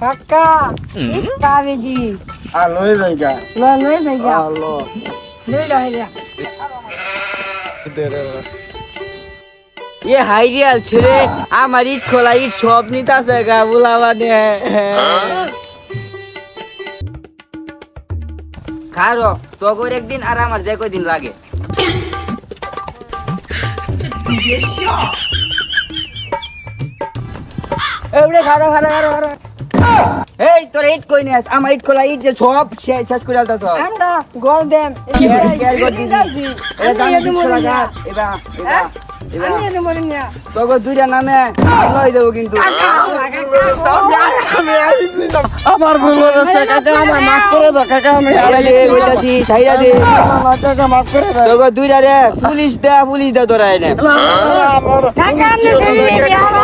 কাকা কাবেজি লই জায়গা লই জায়গা আলো লই লাইয়া এ হাইরিয়াল ছেলে আমার ইট খোলা ইট সব নিতাছে গা বুলা মানে খারো তোর একদিন আর আমার যে কদিন লাগে এবারে খারো খারো খারো খারো এই তোর ইট কই নিস আমার ইট খোলা ইট যে সব শেষ করে আলতা সব আমরা গোল দেম আমি এত মনে না তোকে দুইটা নামে লই দেবো কিন্তু আমার ভুল হয়েছে কাকা আমার মাফ করে দাও কাকা আমি সাইরা দে কইতাছি সাইরা দে আমার কাকা মাফ করে দাও তোকে দুইটা রে পুলিশ দে তোরা এনে কাকা আমি